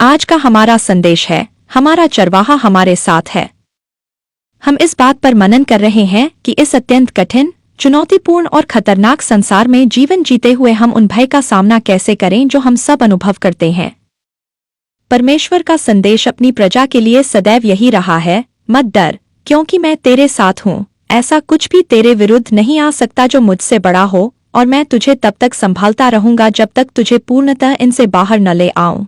आज का हमारा संदेश है, हमारा चरवाहा हमारे साथ है। हम इस बात पर मनन कर रहे हैं कि इस अत्यंत कठिन, चुनौतीपूर्ण और खतरनाक संसार में जीवन जीते हुए हम उन भय का सामना कैसे करें जो हम सब अनुभव करते हैं। परमेश्वर का संदेश अपनी प्रजा के लिए सदैव यही रहा है, मत डर, क्योंकि मैं तेरे साथ हूँ। ऐसा कुछ भी तेरे विरुद्ध नहीं आ सकता जो मुझसे बड़ा हो, और मैं तुझे तब तक संभालता रहूंगा जब तक तुझे पूर्णतः इनसे बाहर न ले आऊं।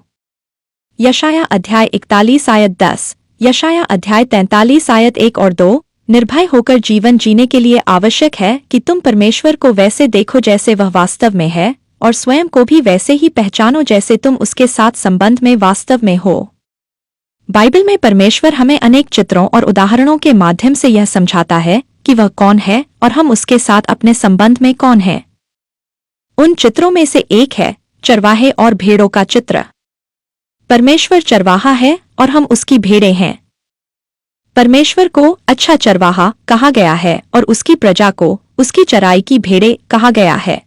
यशाया अध्याय 41 आयत 10, यशाया अध्याय 43 आयत 1 और 2। निर्भय होकर जीवन जीने के लिए आवश्यक है कि तुम परमेश्वर को वैसे देखो जैसे वह वास्तव में है, और स्वयं को भी वैसे ही पहचानो जैसे तुम उसके साथ संबंध में वास्तव में हो। बाइबल में परमेश्वर हमें अनेक चित्रों और उदाहरणों के माध्यम से यह समझाता है कि वह कौन है और हम उसके साथ अपने संबंध में कौन हैं। उन चित्रों में से एक है चरवाहे और भेड़ों का चित्र। परमेश्वर चरवाहा है और हम उसकी भेड़ें हैं। परमेश्वर को अच्छा चरवाहा कहा गया है और उसकी प्रजा को उसकी चराई की भेड़ें कहा गया है।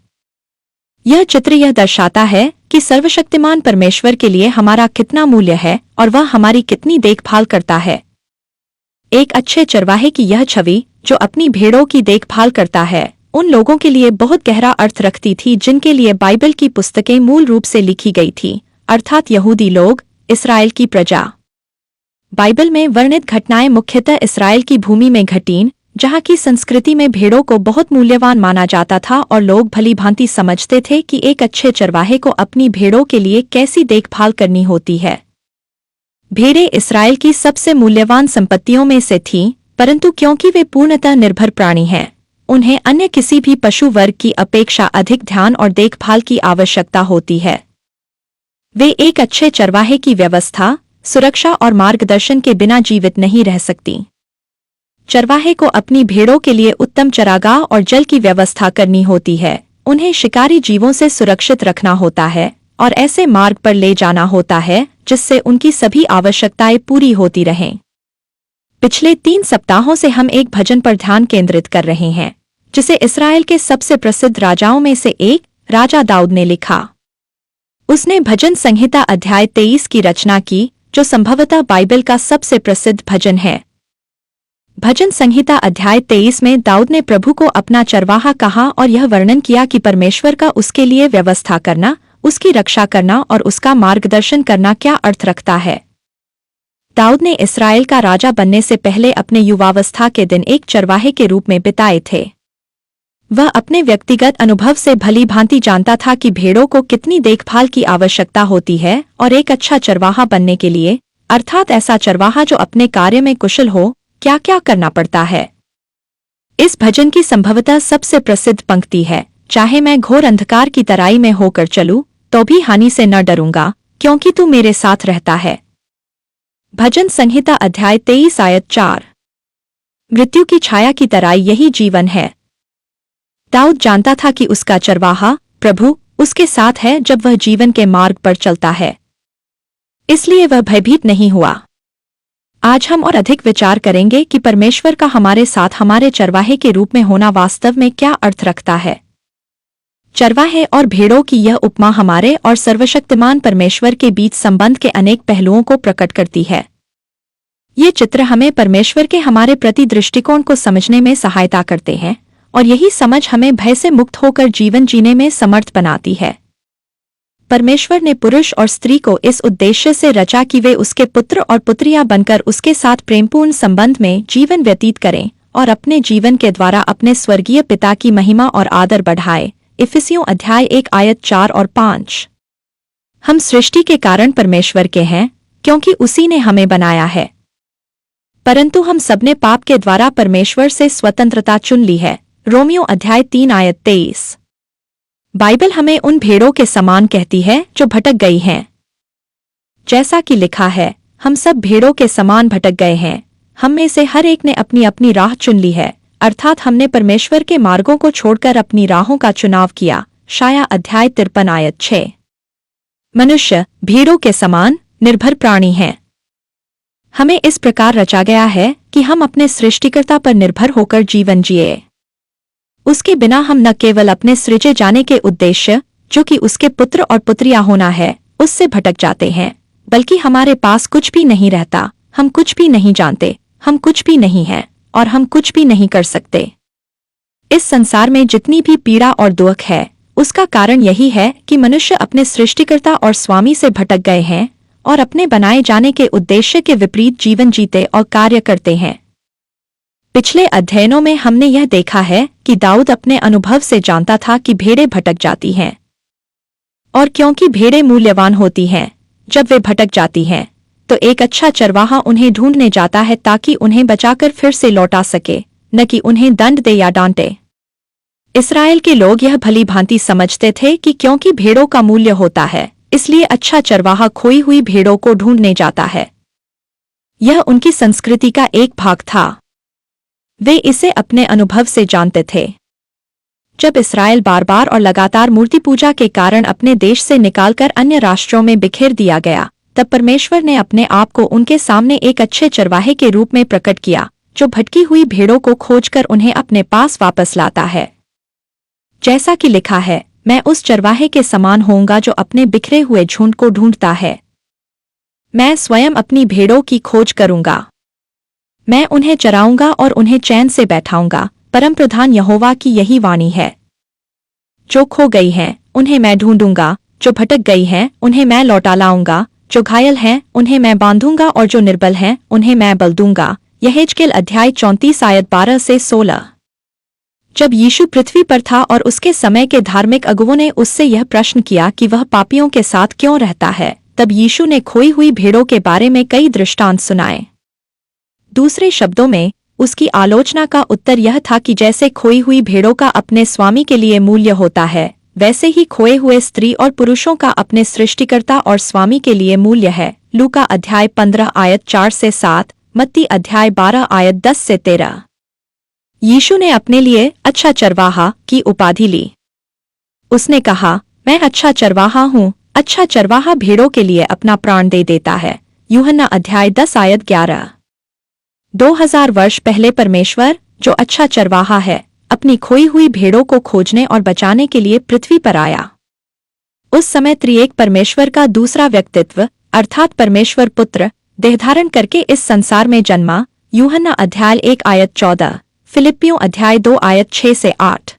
यह चित्र यह दर्शाता है कि सर्वशक्तिमान परमेश्वर के लिए हमारा कितना मूल्य है और वह हमारी कितनी देखभाल करता है। एक अच्छे चरवाहे की यह छवि, जो अपनी भेड़ों की देखभाल करता है, उन लोगों के लिए बहुत गहरा अर्थ रखती थी जिनके लिए बाइबल की पुस्तकें मूल रूप से लिखी गई थी, अर्थात यहूदी लोग, इस्राएल की प्रजा। बाइबल में वर्णित घटनाएं मुख्यतः इस्राएल की भूमि में घटीं, जहां की संस्कृति में भेड़ों को बहुत मूल्यवान माना जाता था और लोग भली भांति समझते थे कि एक अच्छे चरवाहे को अपनी भेड़ों के लिए कैसी देखभाल करनी होती है। भेड़ें इस्राएल की सबसे मूल्यवान संपत्तियों में से थीं, परंतु क्योंकि वे पूर्णतः निर्भर प्राणी हैं, उन्हें अन्य किसी भी पशु वर्ग की अपेक्षा अधिक ध्यान और देखभाल की आवश्यकता होती है। वे एक अच्छे चरवाहे की व्यवस्था, सुरक्षा और मार्गदर्शन के बिना जीवित नहीं रह सकती। चरवाहे को अपनी भेड़ों के लिए उत्तम चरागाह और जल की व्यवस्था करनी होती है, उन्हें शिकारी जीवों से सुरक्षित रखना होता है और ऐसे मार्ग पर ले जाना होता है जिससे उनकी सभी आवश्यकताएं पूरी होती रहें। पिछले 3 सप्ताहों से हम एक भजन पर ध्यान केंद्रित कर रहे हैं, जिसे इस्राएल के सबसे प्रसिद्ध राजाओं में से एक राजा दाऊद ने लिखा। उसने भजन संहिता अध्याय 23 की रचना की, जो संभवतः बाइबल का सबसे प्रसिद्ध भजन है। भजन संहिता अध्याय 23 में दाऊद ने प्रभु को अपना चरवाहा कहा और यह वर्णन किया कि परमेश्वर का उसके लिए व्यवस्था करना, उसकी रक्षा करना और उसका मार्गदर्शन करना क्या अर्थ रखता है। दाऊद ने इस्राएल का राजा बनने से पहले अपने युवावस्था के दिन एक चरवाहे के रूप में बिताए थे। वह अपने व्यक्तिगत अनुभव से भली भांति जानता था कि भेड़ों को कितनी देखभाल की आवश्यकता होती है और एक अच्छा चरवाहा बनने के लिए, अर्थात ऐसा चरवाहा जो अपने कार्य में कुशल हो, क्या क्या करना पड़ता है। इस भजन की संभवतः सबसे प्रसिद्ध पंक्ति है, चाहे मैं घोर अंधकार की तराई में होकर चलूं, तो भी हानि से न डरूंगा, क्योंकि तू मेरे साथ रहता है। भजन संहिता अध्याय 23 आयत 4। मृत्यु की छाया की तराई यही जीवन है। दाऊद जानता था कि उसका चरवाहा, प्रभु, उसके साथ है जब वह जीवन के मार्ग पर चलता है, इसलिए वह भयभीत नहीं हुआ। आज हम और अधिक विचार करेंगे कि परमेश्वर का हमारे साथ हमारे चरवाहे के रूप में होना वास्तव में क्या अर्थ रखता है। चरवाहे और भेड़ों की यह उपमा हमारे और सर्वशक्तिमान परमेश्वर के बीच संबंध के अनेक पहलुओं को प्रकट करती है। ये चित्र हमें परमेश्वर के हमारे प्रति दृष्टिकोण को समझने में सहायता करते हैं, और यही समझ हमें भय से मुक्त होकर जीवन जीने में समर्थ बनाती है। परमेश्वर ने पुरुष और स्त्री को इस उद्देश्य से रचा कि वे उसके पुत्र और पुत्रियां बनकर उसके साथ प्रेमपूर्ण संबंध में जीवन व्यतीत करें और अपने जीवन के द्वारा अपने स्वर्गीय पिता की महिमा और आदर बढ़ाए। इफिसियों अध्याय 1 आयत 4 और 5। हम सृष्टि के कारण परमेश्वर के हैं, क्योंकि उसी ने हमें बनाया है, परंतु हम सबने पाप के द्वारा परमेश्वर से स्वतंत्रता चुन ली है। रोमियो अध्याय 3 आयत 23। बाइबल हमें उन भेड़ों के समान कहती है जो भटक गई हैं। जैसा कि लिखा है, हम सब भेड़ों के समान भटक गए हैं, हम में से हर एक ने अपनी अपनी राह चुन ली है, अर्थात हमने परमेश्वर के मार्गों को छोड़कर अपनी राहों का चुनाव किया। शाया अध्याय 53 आयत 6। मनुष्य भेड़ों के समान निर्भर प्राणी हैं। हमें इस प्रकार रचा गया है कि हम अपने सृष्टिकर्ता पर निर्भर होकर जीवन जिए। उसके बिना हम न केवल अपने सृजे जाने के उद्देश्य, जो कि उसके पुत्र और पुत्रियां होना है, उससे भटक जाते हैं, बल्कि हमारे पास कुछ भी नहीं रहता, हम कुछ भी नहीं जानते, हम कुछ भी नहीं हैं और हम कुछ भी नहीं कर सकते। इस संसार में जितनी भी पीड़ा और दुख है, उसका कारण यही है कि मनुष्य अपने सृष्टिकर्ता और स्वामी से भटक गए हैं और अपने बनाए जाने के उद्देश्य के विपरीत जीवन जीते और कार्य करते हैं। पिछले अध्ययनों में हमने यह देखा है कि दाऊद अपने अनुभव से जानता था कि भेड़ें भटक जाती हैं, और क्योंकि भेड़ें मूल्यवान होती हैं, जब वे भटक जाती हैं तो एक अच्छा चरवाहा उन्हें ढूंढने जाता है ताकि उन्हें बचाकर फिर से लौटा सके, न कि उन्हें दंड दे या डांटे। इस्राएल के लोग यह भली भांति समझते थे कि क्योंकि भेड़ों का मूल्य होता है, इसलिए अच्छा चरवाहा खोई हुई भेड़ों को ढूंढने जाता है। यह उनकी संस्कृति का एक भाग था। वे इसे अपने अनुभव से जानते थे। जब इस्राएल बार बार और लगातार मूर्ति पूजा के कारण अपने देश से निकालकर अन्य राष्ट्रों में बिखेर दिया गया, तब परमेश्वर ने अपने आप को उनके सामने एक अच्छे चरवाहे के रूप में प्रकट किया, जो भटकी हुई भेड़ों को खोजकर उन्हें अपने पास वापस लाता है। जैसा कि लिखा है, मैं उस चरवाहे के समान होऊंगा जो अपने बिखरे हुए झुंड को ढूंढता है। मैं स्वयं अपनी भेड़ों की खोज करूंगा। मैं उन्हें चराऊंगा और उन्हें चैन से बैठाऊंगा। परमप्रधान यहोवा की यही वाणी है। जो खो गई हैं, उन्हें मैं ढूंढूंगा, जो भटक गई हैं, उन्हें मैं लौटा लाऊंगा, जो घायल हैं, उन्हें मैं बांधूंगा और जो निर्बल हैं, उन्हें मैं बल दूंगा। यहेजकेल अध्याय 34 आयत 12 से 16। जब यीशु पृथ्वी पर था और उसके समय के धार्मिक अगुवों ने उससे यह प्रश्न किया कि वह पापियों के साथ क्यों रहता है, तब यीशु ने खोई हुई भेड़ों के बारे में कई दृष्टांत सुनाए। दूसरे शब्दों में उसकी आलोचना का उत्तर यह था कि जैसे खोई हुई भेड़ों का अपने स्वामी के लिए मूल्य होता है, वैसे ही खोए हुए स्त्री और पुरुषों का अपने सृष्टिकर्ता और स्वामी के लिए मूल्य है। लूका अध्याय 15 आयत 4 से 7, मत्ती अध्याय 12 आयत 10 से 13। यीशु ने अपने लिए अच्छा चरवाहा की उपाधि ली। उसने कहा, मैं अच्छा चरवाहा हूँ। अच्छा चरवाहा भेड़ों के लिए अपना प्राण दे देता है। यूहन्ना अध्याय 10 आयत 11। 2000 वर्ष पहले परमेश्वर, जो अच्छा चरवाहा है, अपनी खोई हुई भेड़ों को खोजने और बचाने के लिए पृथ्वी पर आया। उस समय त्रिएक परमेश्वर का दूसरा व्यक्तित्व अर्थात परमेश्वर पुत्र देहधारण करके इस संसार में जन्मा। यूहन्ना अध्याय 1 आयत 14, फिलिप्पियों अध्याय 2 आयत 6 से 8।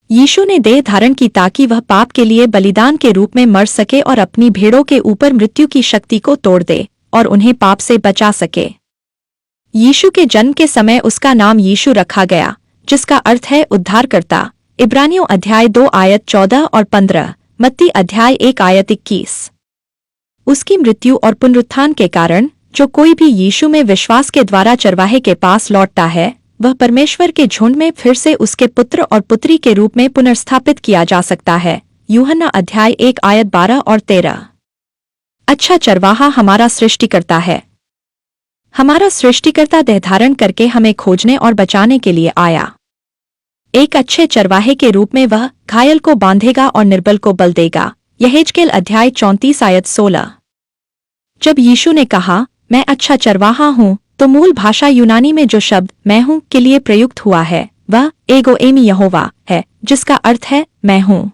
यीशु ने देह धारण की ताकि वह पाप के लिए बलिदान के रूप में मर सके और अपनी भेड़ों के ऊपर मृत्यु की शक्ति को तोड़ दे और उन्हें पाप से बचा सके। यीशु के जन्म के समय उसका नाम यीशु रखा गया, जिसका अर्थ है उद्धारकर्ता। इब्रानियों अध्याय 2 आयत 14 और 15, मत्ती अध्याय 1 आयत 21। उसकी मृत्यु और पुनरुत्थान के कारण जो कोई भी यीशु में विश्वास के द्वारा चरवाहे के पास लौटता है, वह परमेश्वर के झुंड में फिर से उसके पुत्र और पुत्री के रूप में पुनर्स्थापित किया जा सकता है। यूहन्ना अध्याय 1 आयत 12 और 13। अच्छा चरवाहा हमारा सृष्टिकर्ता है। हमारा सृष्टिकर्ता देहधारण करके हमें खोजने और बचाने के लिए आया। एक अच्छे चरवाहे के रूप में वह घायल को बांधेगा और निर्बल को बल देगा। यहेजकेल अध्याय 34 आयत 16। जब यीशु ने कहा, मैं अच्छा चरवाहा हूँ, तो मूल भाषा यूनानी में जो शब्द मैं हूँ के लिए प्रयुक्त हुआ है, वह एगो एमी यहोवा है, जिसका अर्थ है मैं हूँ।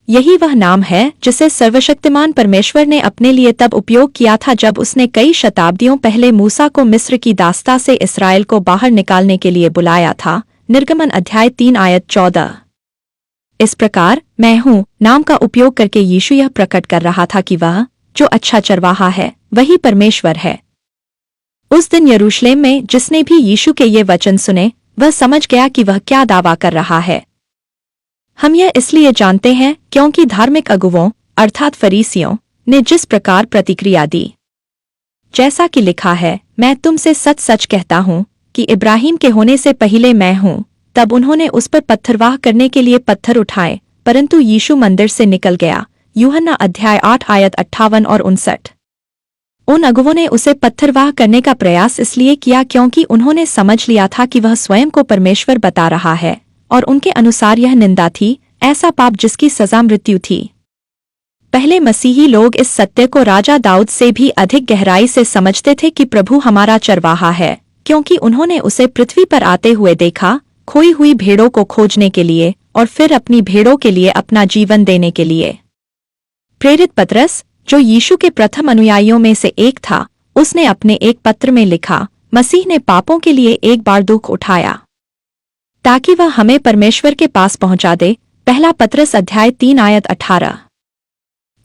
यही वह नाम है जिसे सर्वशक्तिमान परमेश्वर ने अपने लिए तब उपयोग किया था जब उसने कई शताब्दियों पहले मूसा को मिस्र की दास्ता से इस्राएल को बाहर निकालने के लिए बुलाया था। निर्गमन अध्याय 3 आयत 14। इस प्रकार मैं हूँ नाम का उपयोग करके यीशु यह प्रकट कर रहा था कि वह जो अच्छा चरवाहा है, वही परमेश्वर है। उस दिन यरूशलेम में जिसने भी यीशु के ये वचन सुने, वह समझ गया कि वह क्या दावा कर रहा है। हम यह इसलिए जानते हैं क्योंकि धार्मिक अगुवों अर्थात फरीसियों ने जिस प्रकार प्रतिक्रिया दी। जैसा कि लिखा है, मैं तुमसे सच सच कहता हूँ कि इब्राहिम के होने से पहले मैं हूँ। तब उन्होंने उस पर पत्थरवाह करने के लिए पत्थर उठाए, परंतु यीशु मंदिर से निकल गया। यूहन्ना अध्याय 8 आयत 58 और 59। उन अगुवों ने उसे पत्थरवाह करने का प्रयास इसलिए किया क्योंकि उन्होंने समझ लिया था कि वह स्वयं को परमेश्वर बता रहा है, और उनके अनुसार यह निंदा थी, ऐसा पाप जिसकी सजा मृत्यु थी। पहले मसीही लोग इस सत्य को राजा दाऊद से भी अधिक गहराई से समझते थे कि प्रभु हमारा चरवाहा है, क्योंकि उन्होंने उसे पृथ्वी पर आते हुए देखा, खोई हुई भेड़ों को खोजने के लिए और फिर अपनी भेड़ों के लिए अपना जीवन देने के लिए। प्रेरित पतरस, जो यीशु के प्रथम अनुयायियों में से एक था, उसने अपने एक पत्र में लिखा, मसीह ने पापों के लिए एक बार दुख उठाया ताकि वह हमें परमेश्वर के पास पहुंचा दे। पहला पत्रस अध्याय 3 आयत 18।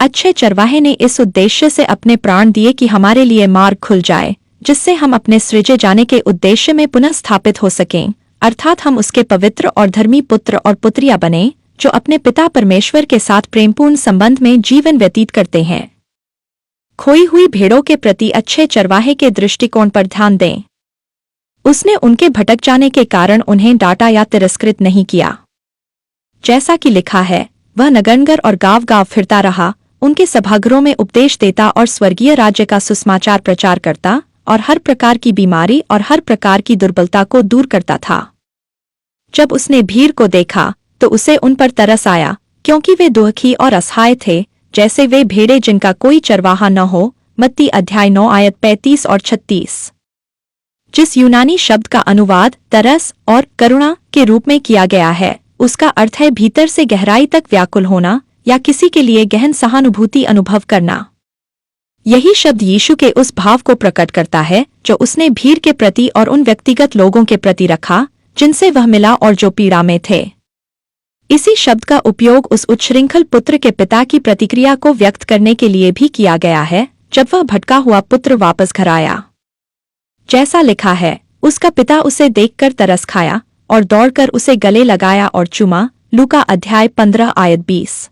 अच्छे चरवाहे ने इस उद्देश्य से अपने प्राण दिए कि हमारे लिए मार्ग खुल जाए, जिससे हम अपने सृजे जाने के उद्देश्य में पुनः स्थापित हो सकें, अर्थात हम उसके पवित्र और धर्मी पुत्र और पुत्रियां बने, जो अपने पिता परमेश्वर के साथ प्रेमपूर्ण संबंध में जीवन व्यतीत करते हैं। खोई हुई भेड़ों के प्रति अच्छे चरवाहे के दृष्टिकोण पर ध्यान दें। उसने उनके भटक जाने के कारण उन्हें डांटा या तिरस्कृत नहीं किया। जैसा कि लिखा है, वह नगरनगर और गांव-गांव फिरता रहा, उनके सभागृहों में उपदेश देता और स्वर्गीय राज्य का सुसमाचार प्रचार करता और हर प्रकार की बीमारी और हर प्रकार की दुर्बलता को दूर करता था। जब उसने भीड़ को देखा तो उसे उन पर तरस आया, क्योंकि वे दुखी और असहाय थे, जैसे वे भेड़ें जिनका कोई चरवाहा न हो। मत्ती अध्याय 9 आयत 35 और 36। जिस यूनानी शब्द का अनुवाद तरस और करुणा के रूप में किया गया है, उसका अर्थ है भीतर से गहराई तक व्याकुल होना या किसी के लिए गहन सहानुभूति अनुभव करना। यही शब्द यीशु के उस भाव को प्रकट करता है जो उसने भीड़ के प्रति और उन व्यक्तिगत लोगों के प्रति रखा जिनसे वह मिला और जो पीड़ा में थे। इसी शब्द का उपयोग उस उच्छृंखल पुत्र के पिता की प्रतिक्रिया को व्यक्त करने के लिए भी किया गया है जब वह भटका हुआ पुत्र वापस घर आया। जैसा लिखा है, उसका पिता उसे देखकर तरस खाया और दौड़कर उसे गले लगाया और चूमा। लूका अध्याय 15 आयत 20।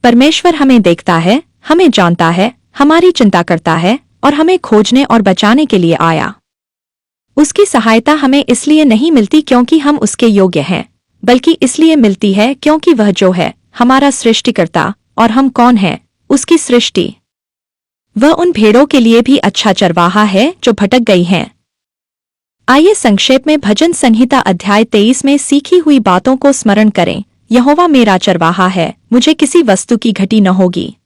परमेश्वर हमें देखता है, हमें जानता है, हमारी चिंता करता है और हमें खोजने और बचाने के लिए आया। उसकी सहायता हमें इसलिए नहीं मिलती क्योंकि हम उसके योग्य हैं, बल्कि इसलिए मिलती है क्योंकि वह जो है, हमारा सृष्टिकर्ता, और हम कौन हैं, उसकी सृष्टि। वह उन भेड़ों के लिए भी अच्छा चरवाहा है जो भटक गई हैं। आइए संक्षेप में भजन संहिता अध्याय 23 में सीखी हुई बातों को स्मरण करें। यहोवा मेरा चरवाहा है, मुझे किसी वस्तु की घटी न होगी।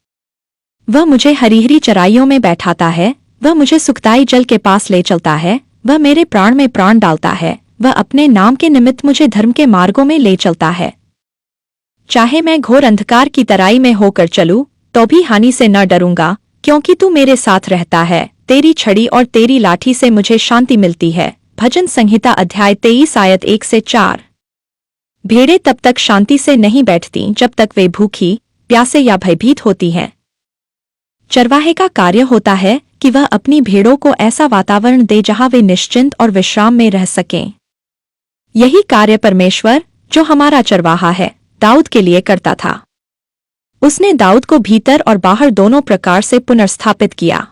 वह मुझे हरी-हरी चराइयों में बैठाता है, वह मुझे सुखदाई जल के पास ले चलता है, वह मेरे प्राण में प्राण डालता है, वह अपने नाम के निमित्त मुझे धर्म के मार्गों में ले चलता है। चाहे मैं घोर अंधकार की तराई में होकर चलूं, तो भी हानि से न डरूंगा, क्योंकि तू मेरे साथ रहता है। तेरी छड़ी और तेरी लाठी से मुझे शांति मिलती है। भजन संहिता अध्याय 23 आयत 1 से 4। भेड़ें तब तक शांति से नहीं बैठती जब तक वे भूखी, प्यासे या भयभीत होती हैं। चरवाहे का कार्य होता है कि वह अपनी भेड़ों को ऐसा वातावरण दे जहां वे निश्चिंत और विश्राम में रह सकें। यही कार्य परमेश्वर, जो हमारा चरवाहा है, दाऊद के लिए करता था। उसने दाऊद को भीतर और बाहर दोनों प्रकार से पुनर्स्थापित किया।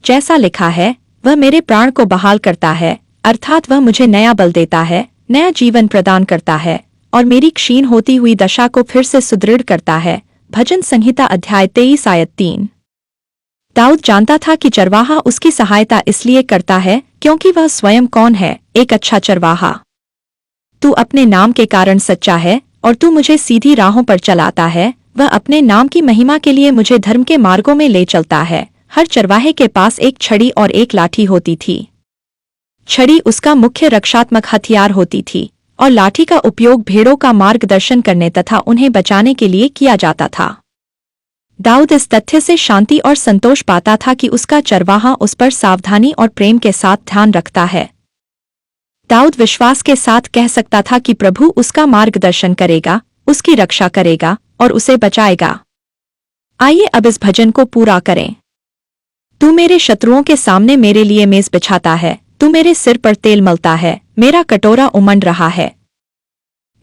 जैसा लिखा है, वह मेरे प्राण को बहाल करता है, अर्थात वह मुझे नया बल देता है, नया जीवन प्रदान करता है और मेरी क्षीण होती हुई दशा को फिर से सुदृढ़ करता है। भजन संहिता अध्याय 23 आयत 3। दाऊद जानता था कि चरवाहा उसकी सहायता इसलिए करता है क्योंकि वह स्वयं कौन है, एक अच्छा चरवाहा। तू अपने नाम के कारण सच्चा है और तू मुझे सीधी राहों पर चलाता है। वह अपने नाम की महिमा के लिए मुझे धर्म के मार्गों में ले चलता है। हर चरवाहे के पास एक छड़ी और एक लाठी होती थी। छड़ी उसका मुख्य रक्षात्मक हथियार होती थी और लाठी का उपयोग भेड़ों का मार्गदर्शन करने तथा उन्हें बचाने के लिए किया जाता था। दाऊद इस तथ्य से शांति और संतोष पाता था कि उसका चरवाहा उस पर सावधानी और प्रेम के साथ ध्यान रखता है। दाऊद विश्वास के साथ कह सकता था कि प्रभु उसका मार्गदर्शन करेगा, उसकी रक्षा करेगा और उसे बचाएगा। आइए अब इस भजन को पूरा करें। तू मेरे शत्रुओं के सामने मेरे लिए मेज बिछाता है, तू मेरे सिर पर तेल मलता है, मेरा कटोरा उमंड रहा है।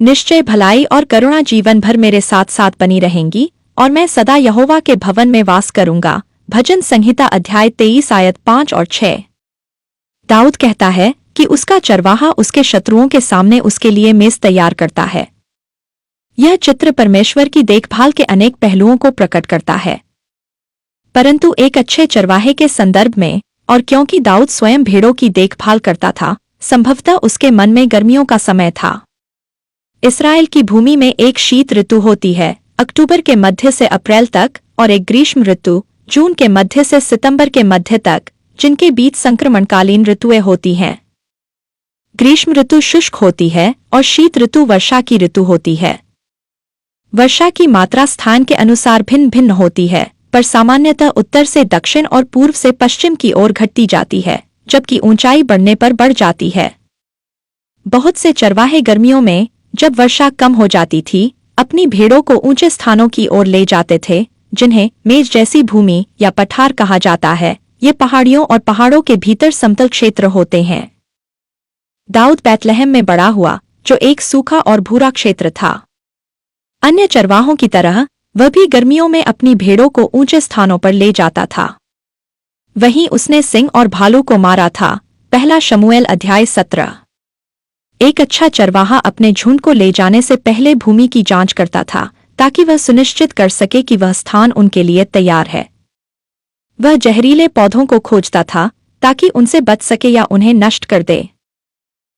निश्चय भलाई और करुणा जीवन भर मेरे साथ साथ बनी रहेंगी और मैं सदा यहोवा के भवन में वास करूंगा। भजन संहिता अध्याय 23 आयत 5 और 6। दाऊद कहता है कि उसका चरवाहा उसके शत्रुओं के सामने उसके लिए मेज तैयार करता है। यह चित्र परमेश्वर की देखभाल के अनेक पहलुओं को प्रकट करता है, परंतु एक अच्छे चरवाहे के संदर्भ में, और क्योंकि दाऊद स्वयं भेड़ों की देखभाल करता था, संभवतः उसके मन में गर्मियों का समय था। इस्राएल की भूमि में एक शीत ऋतु होती है, अक्टूबर के मध्य से अप्रैल तक, और एक ग्रीष्म ऋतु, जून के मध्य से सितंबर के मध्य तक, जिनके बीच संक्रमणकालीन ऋतुएं होती हैं। ग्रीष्म ऋतु शुष्क होती है और शीत ऋतु वर्षा की ऋतु होती है। वर्षा की मात्रा स्थान के अनुसार भिन्न भिन्न होती है, पर सामान्यतः उत्तर से दक्षिण और पूर्व से पश्चिम की ओर घटती जाती है, जबकि ऊंचाई बढ़ने पर बढ़ जाती है। बहुत से चरवाहे गर्मियों में, जब वर्षा कम हो जाती थी, अपनी भेड़ों को ऊंचे स्थानों की ओर ले जाते थे, जिन्हें मेज जैसी भूमि या पठार कहा जाता है। ये पहाड़ियों और पहाड़ों के भीतर समतल क्षेत्र होते हैं। दाऊद बैतलहम में बड़ा हुआ, जो एक सूखा और भूरा क्षेत्र था। अन्य चरवाहों की तरह वह भी गर्मियों में अपनी भेड़ों को ऊंचे स्थानों पर ले जाता था। वहीं उसने सिंह और भालू को मारा था। पहला शमूएल अध्याय 17। एक अच्छा चरवाहा अपने झुंड को ले जाने से पहले भूमि की जांच करता था, ताकि वह सुनिश्चित कर सके कि वह स्थान उनके लिए तैयार है। वह जहरीले पौधों को खोजता था, ताकि उनसे बच सके या उन्हें नष्ट कर दे।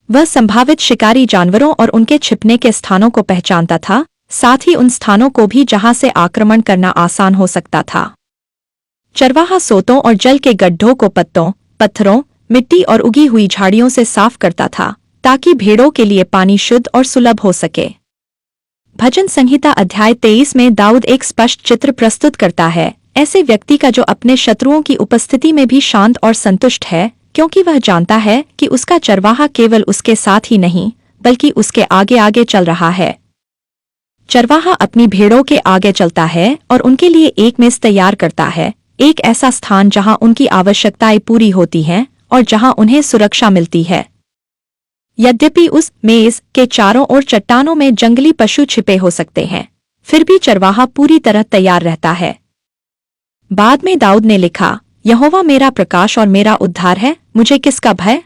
वह संभावित शिकारी जानवरों और उनके छिपने के स्थानों को पहचानता था, साथ ही उन स्थानों को भी जहां से आक्रमण करना आसान हो सकता था। चरवाहा सोतों और जल के गड्ढों को पत्तों, पत्थरों, मिट्टी और उगी हुई झाड़ियों से साफ करता था, ताकि भेड़ों के लिए पानी शुद्ध और सुलभ हो सके। भजन संहिता अध्याय 23 में दाऊद एक स्पष्ट चित्र प्रस्तुत करता है, ऐसे व्यक्ति का जो अपने शत्रुओं की उपस्थिति में भी शांत और संतुष्ट है, क्योंकि वह जानता है कि उसका चरवाहा केवल उसके साथ ही नहीं, बल्कि उसके आगे आगे चल रहा है। चरवाहा अपनी भेड़ों के आगे चलता है और उनके लिए एक मेज तैयार करता है, एक ऐसा स्थान जहां उनकी आवश्यकताएं पूरी होती हैं और जहां उन्हें सुरक्षा मिलती है। यद्यपि उस मेज के चारों ओर चट्टानों में जंगली पशु छिपे हो सकते हैं, फिर भी चरवाहा पूरी तरह तैयार रहता है। बाद में दाऊद ने लिखा, यहोवा मेरा प्रकाश और मेरा उद्धार है, मुझे किसका भय?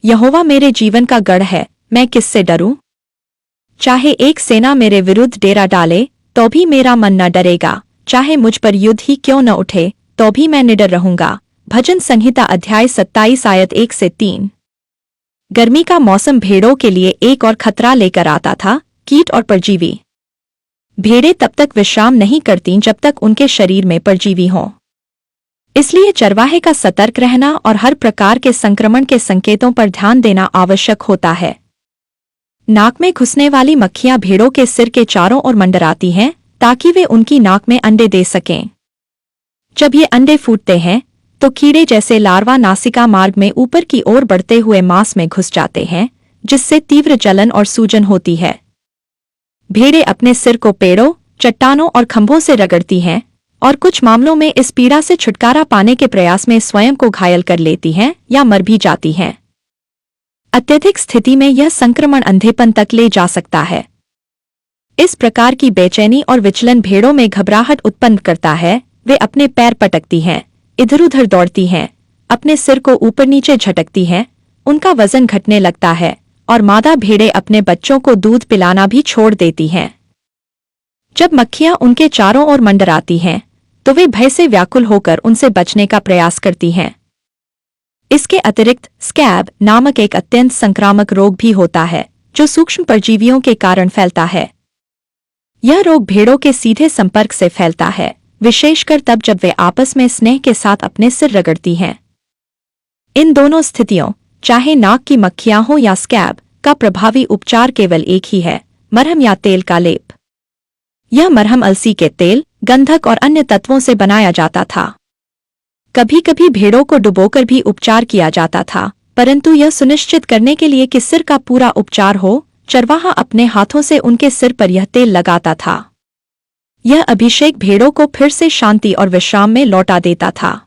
यहोवा मेरे जीवन का गढ़ है, मैं किससे डरूं? चाहे एक सेना मेरे विरुद्ध डेरा डाले, तो भी मेरा मन न डरेगा। चाहे मुझ पर युद्ध ही क्यों न उठे, तो भी मैं निडर रहूंगा। भजन संहिता अध्याय 27 आयत 1 से 3। गर्मी का मौसम भेड़ों के लिए एक और खतरा लेकर आता था, कीट और परजीवी। भेड़ें तब तक विश्राम नहीं करतीं जब तक उनके शरीर में परजीवी हों। इसलिए चरवाहे का सतर्क रहना और हर प्रकार के संक्रमण के संकेतों पर ध्यान देना आवश्यक होता है। नाक में घुसने वाली मक्खियां भेड़ों के सिर के चारों ओर मंडराती हैं, ताकि वे उनकी नाक में अंडे दे सकें। जब ये अंडे फूटते हैं, तो कीड़े जैसे लार्वा नासिका मार्ग में ऊपर की ओर बढ़ते हुए मांस में घुस जाते हैं, जिससे तीव्र जलन और सूजन होती है। भेड़ें अपने सिर को पेड़ों, चट्टानों और खंभों से रगड़ती हैं, और कुछ मामलों में इस पीड़ा से छुटकारा पाने के प्रयास में स्वयं को घायल कर लेती हैं या मर भी जाती हैं। अत्यधिक स्थिति में यह संक्रमण अंधेपन तक ले जा सकता है। इस प्रकार की बेचैनी और विचलन भेड़ों में घबराहट उत्पन्न करता है। वे अपने पैर पटकती हैं, इधर उधर दौड़ती हैं, अपने सिर को ऊपर नीचे झटकती हैं, उनका वजन घटने लगता है और मादा भेड़ें अपने बच्चों को दूध पिलाना भी छोड़ देती हैं। जब मक्खियां उनके चारों ओर मंडराती हैं, तो वे भय से व्याकुल होकर उनसे बचने का प्रयास करती हैं। इसके अतिरिक्त स्कैब नामक एक अत्यंत संक्रामक रोग भी होता है, जो सूक्ष्म परजीवियों के कारण फैलता है। यह रोग भेड़ों के सीधे संपर्क से फैलता है, विशेषकर तब जब वे आपस में स्नेह के साथ अपने सिर रगड़ती हैं। इन दोनों स्थितियों, चाहे नाक की मक्खियां हो या स्कैब, का प्रभावी उपचार केवल एक ही है, मरहम या तेल का लेप। यह मरहम अलसी के तेल, गंधक और अन्य तत्वों से बनाया जाता था। कभी कभी भेड़ों को डुबोकर भी उपचार किया जाता था, परंतु यह सुनिश्चित करने के लिए कि सिर का पूरा उपचार हो, चरवाहा अपने हाथों से उनके सिर पर यह तेल लगाता था। यह अभिषेक भेड़ों को फिर से शांति और विश्राम में लौटा देता था।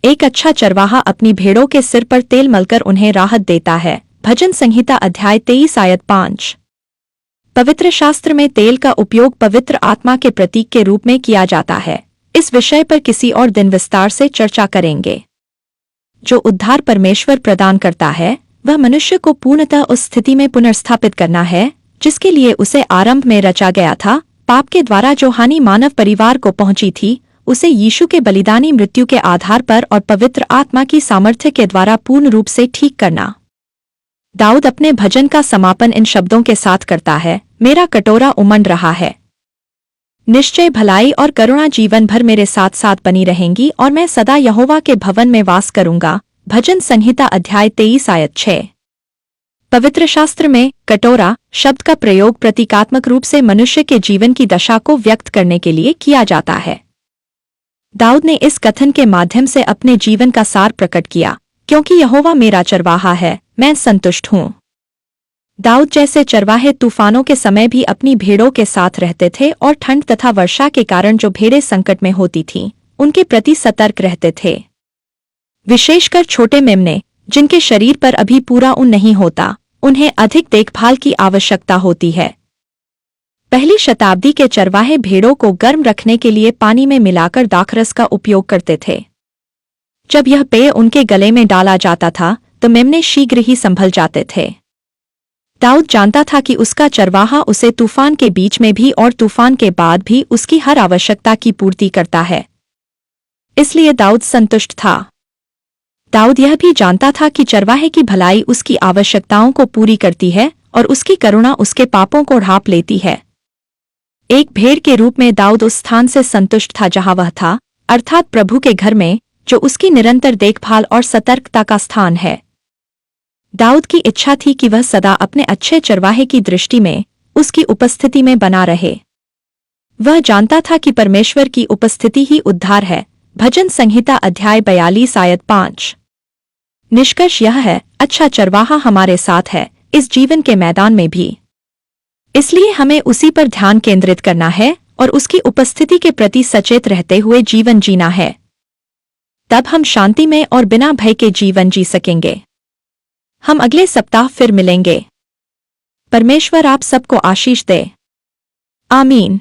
एक अच्छा चरवाहा अपनी भेड़ों के सिर पर तेल मलकर उन्हें राहत देता है। भजन संहिता अध्याय 23 आयत 5। पवित्र शास्त्र में तेल का उपयोग पवित्र आत्मा के प्रतीक के रूप में किया जाता है। इस विषय पर किसी और दिन विस्तार से चर्चा करेंगे। जो उद्धार परमेश्वर प्रदान करता है, वह मनुष्य को पूर्णतः उस स्थिति में पुनर्स्थापित करना है जिसके लिए उसे आरंभ में रचा गया था। पाप के द्वारा जो हानि मानव परिवार को पहुंची थी, उसे यीशु के बलिदानी मृत्यु के आधार पर और पवित्र आत्मा की सामर्थ्य के द्वारा पूर्ण रूप से ठीक करना। दाऊद अपने भजन का समापन इन शब्दों के साथ करता है, मेरा कटोरा उमड़ रहा है। निश्चय भलाई और करुणा जीवन भर मेरे साथ साथ बनी रहेंगी और मैं सदा यहोवा के भवन में वास करूंगा। भजन संहिता अध्याय 23 आयत 6। पवित्र शास्त्र में कटोरा शब्द का प्रयोग प्रतीकात्मक रूप से मनुष्य के जीवन की दशा को व्यक्त करने के लिए किया जाता है। दाऊद ने इस कथन के माध्यम से अपने जीवन का सार प्रकट किया, क्योंकि यहोवा मेरा चरवाहा है, मैं संतुष्ट हूँ। दाऊद जैसे चरवाहे तूफानों के समय भी अपनी भेड़ों के साथ रहते थे और ठंड तथा वर्षा के कारण जो भेड़ें संकट में होती थीं, उनके प्रति सतर्क रहते थे। विशेषकर छोटे मेमने, जिनके शरीर पर अभी पूरा ऊन नहीं होता, उन्हें अधिक देखभाल की आवश्यकता होती है। पहली शताब्दी के चरवाहे भेड़ों को गर्म रखने के लिए पानी में मिलाकर दाखरस का उपयोग करते थे। जब यह पेय उनके गले में डाला जाता था तो मेमने शीघ्र ही संभल जाते थे। दाऊद जानता था कि उसका चरवाहा उसे तूफान के बीच में भी और तूफान के बाद भी उसकी हर आवश्यकता की पूर्ति करता है, इसलिए दाऊद संतुष्ट था। दाऊद यह भी जानता था कि चरवाहे की भलाई उसकी आवश्यकताओं को पूरी करती है और उसकी करुणा उसके पापों को ढांप लेती है। एक भेड़ के रूप में दाऊद उस स्थान से संतुष्ट था जहां वह था, अर्थात प्रभु के घर में, जो उसकी निरंतर देखभाल और सतर्कता का स्थान है। दाऊद की इच्छा थी कि वह सदा अपने अच्छे चरवाहे की दृष्टि में, उसकी उपस्थिति में बना रहे। वह जानता था कि परमेश्वर की उपस्थिति ही उद्धार है। भजन संहिता अध्याय 42 आयत 5। निष्कर्ष यह है, अच्छा चरवाहा हमारे साथ है, इस जीवन के मैदान में भी। इसलिए हमें उसी पर ध्यान केंद्रित करना है और उसकी उपस्थिति के प्रति सचेत रहते हुए जीवन जीना है। तब हम शांति में और बिना भय के जीवन जी सकेंगे। हम अगले सप्ताह फिर मिलेंगे। परमेश्वर आप सबको आशीष दे। आमीन।